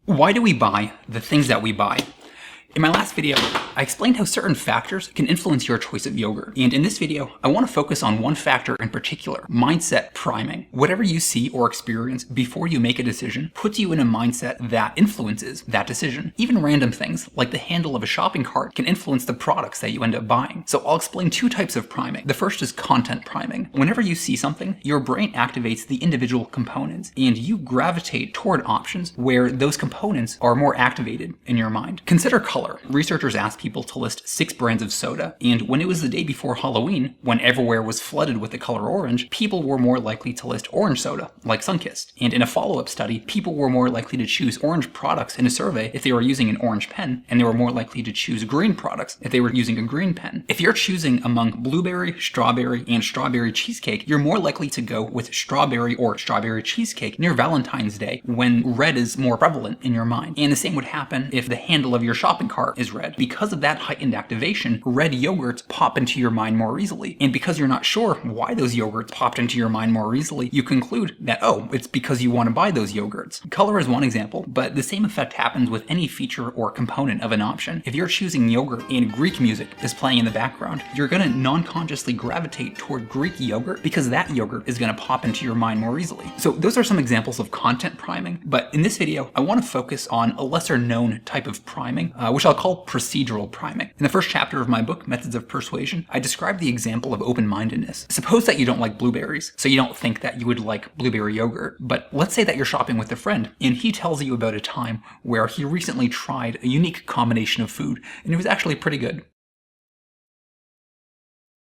Why do we buy the things that we buy? In my last video, I explained how certain factors can influence your choice of yogurt. And in this video, I want to focus on one factor in particular, mindset priming. Whatever you see or experience before you make a decision puts you in a mindset that influences that decision. Even random things, like the handle of a shopping cart, can influence the products that you end up buying. So I'll explain two types of priming. The first is content priming. Whenever you see something, your brain activates the individual components, and you gravitate toward options where those components are more activated in your mind. Consider color. Researchers asked people to list 6 brands of soda, and when it was the day before Halloween, when everywhere was flooded with the color orange, people were more likely to list orange soda, like Sunkist. And in a follow-up study, people were more likely to choose orange products in a survey if they were using an orange pen, and they were more likely to choose green products if they were using a green pen. If you're choosing among blueberry, strawberry, and strawberry cheesecake, you're more likely to go with strawberry or strawberry cheesecake near Valentine's Day, when red is more prevalent in your mind. And the same would happen if the handle of your shopping cart is red. Because of that heightened activation, red yogurts pop into your mind more easily. And because you're not sure why those yogurts popped into your mind more easily, you conclude that, oh, it's because you want to buy those yogurts. Color is one example, but the same effect happens with any feature or component of an option. If you're choosing yogurt and Greek music is playing in the background, you're going to non-consciously gravitate toward Greek yogurt because that yogurt is going to pop into your mind more easily. So those are some examples of content priming, but in this video, I want to focus on a lesser known type of priming, which I'll call procedural priming. In the first chapter of my book, Methods of Persuasion, I described the example of open-mindedness. Suppose that you don't like blueberries, so you don't think that you would like blueberry yogurt, but let's say that you're shopping with a friend, and he tells you about a time where he recently tried a unique combination of food, and it was actually pretty good.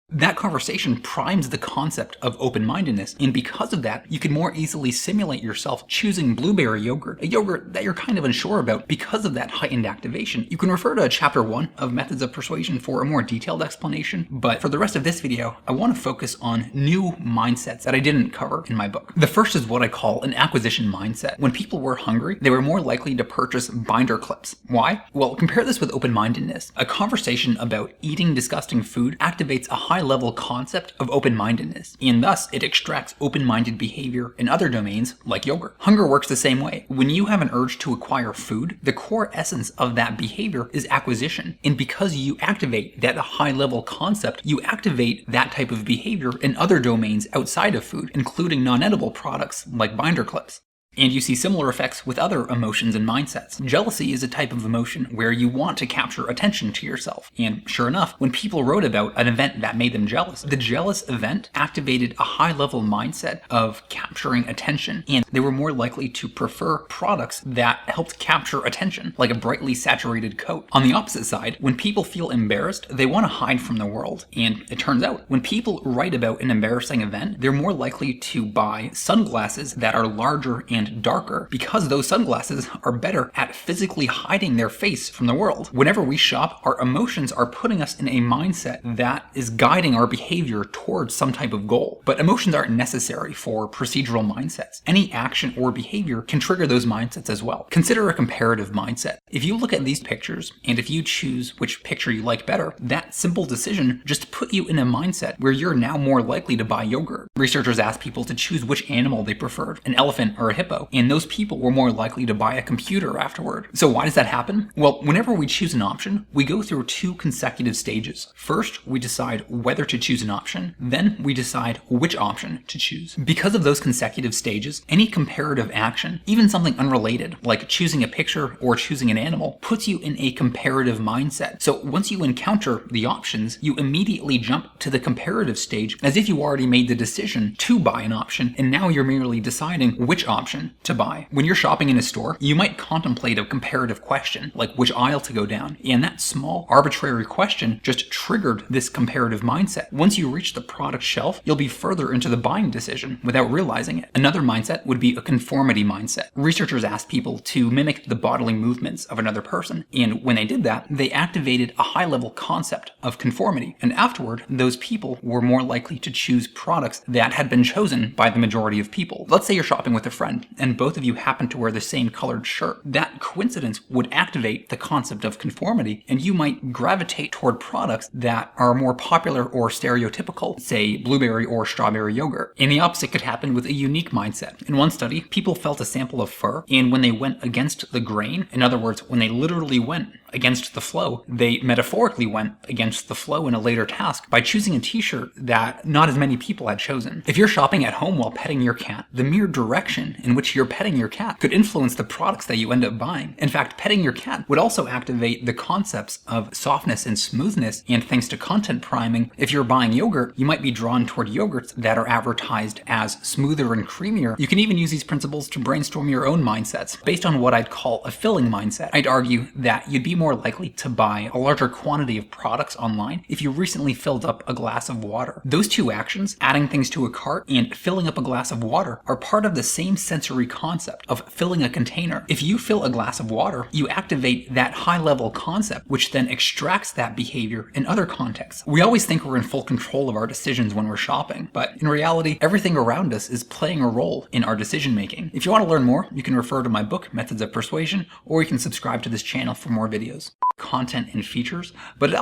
That conversation primes the concept of open-mindedness, and because of that, you can more easily simulate yourself choosing blueberry yogurt, a yogurt that you're kind of unsure about because of that heightened activation. You can refer to chapter 1 of Methods of Persuasion for a more detailed explanation, but for the rest of this video, I want to focus on new mindsets that I didn't cover in my book. The first is what I call an acquisition mindset. When people were hungry, they were more likely to purchase binder clips. Why? Well, compare this with open-mindedness. A conversation about eating disgusting food activates a high-level concept of open-mindedness, and thus it extracts open-minded behavior in other domains like yogurt. Hunger works the same way. When you have an urge to acquire food, the core essence of that behavior is acquisition, and because you activate that high-level concept, you activate that type of behavior in other domains outside of food, including non-edible products like binder clips. And you see similar effects with other emotions and mindsets. Jealousy is a type of emotion where you want to capture attention to yourself. And sure enough, when people wrote about an event that made them jealous, the jealous event activated a high-level mindset of capturing attention, and they were more likely to prefer products that helped capture attention, like a brightly saturated coat. On the opposite side, when people feel embarrassed, they want to hide from the world. And it turns out, when people write about an embarrassing event, they're more likely to buy sunglasses that are larger and darker because those sunglasses are better at physically hiding their face from the world. Whenever we shop, our emotions are putting us in a mindset that is guiding our behavior towards some type of goal. But emotions aren't necessary for procedural mindsets. Any action or behavior can trigger those mindsets as well. Consider a comparative mindset. If you look at these pictures, and if you choose which picture you like better, that simple decision just put you in a mindset where you're now more likely to buy yogurt. Researchers asked people to choose which animal they preferred, an elephant or a hippo, and those people were more likely to buy a computer afterward. So why does that happen? Well, whenever we choose an option, we go through 2 consecutive stages. First, we decide whether to choose an option, then we decide which option to choose. Because of those consecutive stages, any comparative action, even something unrelated, like choosing a picture or choosing an animal, puts you in a comparative mindset. So once you encounter the options, you immediately jump to the comparative stage as if you already made the decision to buy an option, and now you're merely deciding which option to buy. When you're shopping in a store, you might contemplate a comparative question, like which aisle to go down, and that small, arbitrary question just triggered this comparative mindset. Once you reach the product shelf, you'll be further into the buying decision without realizing it. Another mindset would be a conformity mindset. Researchers asked people to mimic the bodily movements of another person, and when they did that, they activated a high-level concept of conformity, and afterward, those people were more likely to choose products that had been chosen by the majority of people. Let's say you're shopping with a friend, and both of you happen to wear the same colored shirt, that coincidence would activate the concept of conformity, and you might gravitate toward products that are more popular or stereotypical, say blueberry or strawberry yogurt. And the opposite could happen with a unique mindset. In one study, people felt a sample of fur, and when they went against the grain, in other words, when they literally went against the flow, they metaphorically went against the flow in a later task by choosing a t-shirt that not as many people had chosen. If you're shopping at home while petting your cat, the mere direction in which you're petting your cat could influence the products that you end up buying. In fact, petting your cat would also activate the concepts of softness and smoothness, and thanks to content priming, if you're buying yogurt, you might be drawn toward yogurts that are advertised as smoother and creamier. You can even use these principles to brainstorm your own mindsets. Based on what I'd call a filling mindset, I'd argue that you'd be more likely to buy a larger quantity of products online if you recently filled up a glass of water. Those two actions, adding things to a cart and filling up a glass of water, are part of the same sensory concept of filling a container. If you fill a glass of water, you activate that high-level concept, which then extracts that behavior in other contexts. We always think we're in full control of our decisions when we're shopping, but in reality, everything around us is playing a role in our decision-making. If you want to learn more, you can refer to my book, Methods of Persuasion, or you can subscribe to this channel for more videos. Content and features, and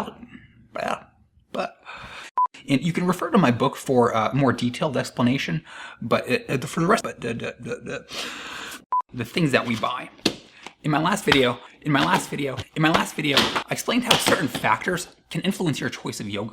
you can refer to my book for a more detailed explanation, but for the rest, the things that we buy. In my last video, I explained how certain factors can influence your choice of yogurt.